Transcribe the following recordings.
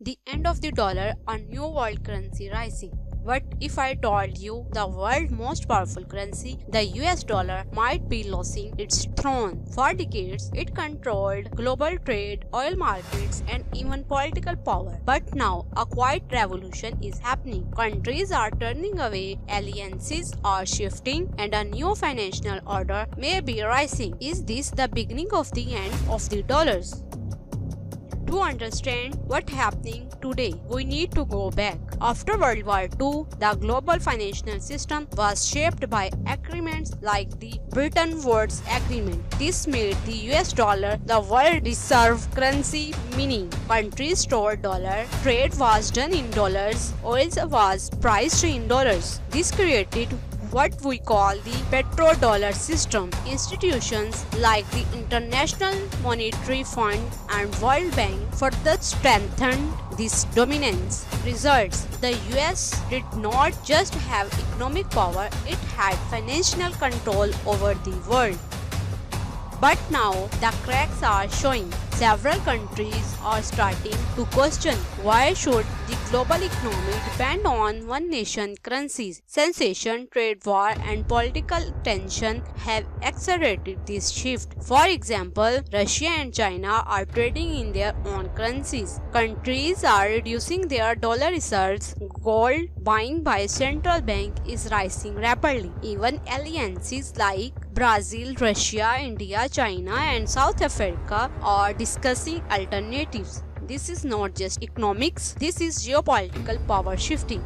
The end of the dollar, a new world currency rising. What if I told you the world's most powerful currency, the US dollar, might be losing its throne? For decades, it controlled global trade, oil markets, and even political power. But now, a quiet revolution is happening. Countries are turning away, alliances are shifting, and a new financial order may be rising. Is this the beginning of the end of the dollars? To understand what's happening today, we need to go back. After World War II, the global financial system was shaped by agreements like the Bretton Woods Agreement. This made the US dollar the world reserve currency, meaning countries stored dollar, trade was done in dollars, oil was priced in dollars. This created what we call the petrodollar system. Institutions like the International Monetary Fund and World Bank further strengthened this dominance. Results: the US did not just have economic power, it had financial control over the world. But now the cracks are showing. Several countries are starting to question, why should the global economy depend on one nation currencies? Sensation, trade war, and political tension have accelerated this shift. For example, Russia and China are trading in their own currencies. Countries are reducing their dollar reserves. Gold buying by central bank is rising rapidly. Even alliances like Brazil, Russia, India, China, and South Africa are discussing alternatives. This is not just economics, this is geopolitical power shifting.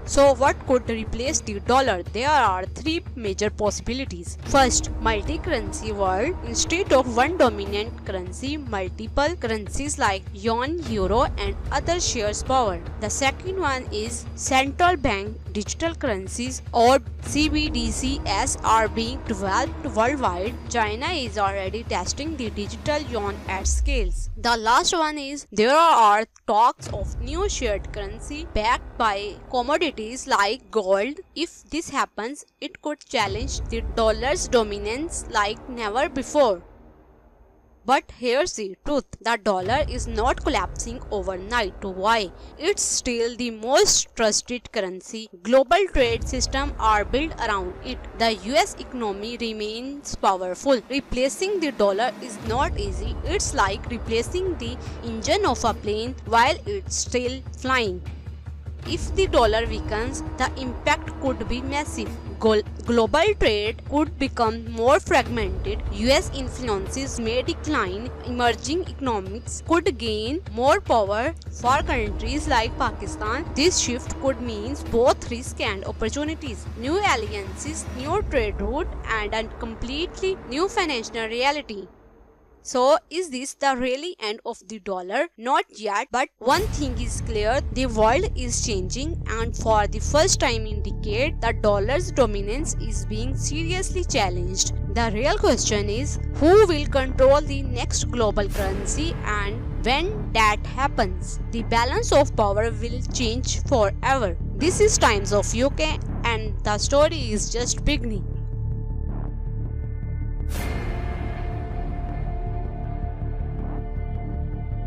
So what could replace the dollar? There are three major possibilities. First, multi-currency world. Instead of one dominant currency, multiple currencies like yuan, euro, and other shares power. The second one is central bank digital currencies, or CBDCs, are being developed worldwide. China is already testing the digital yuan at scales. The last one is there are talks of new shared currency backed by commodities like gold. If this happens, it could challenge the dollar's dominance like never before. But here's the truth, the dollar is not collapsing overnight. Why? It's still the most trusted currency. Global trade systems are built around it. The US economy remains powerful. Replacing the dollar is not easy. It's like replacing the engine of a plane while it's still flying. If the dollar weakens, the impact could be massive. Global trade could become more fragmented, US influences may decline, emerging economics could gain more power. For countries like Pakistan, this shift could mean both risk and opportunities, new alliances, new trade route, and a completely new financial reality. So, is this the really end of the dollar? Not yet, but one thing is clear, the world is changing, and for the first time in decades, the dollar's dominance is being seriously challenged. The real question is, who will control the next global currency, and when that happens, the balance of power will change forever. This is Times of UK, and the story is just beginning.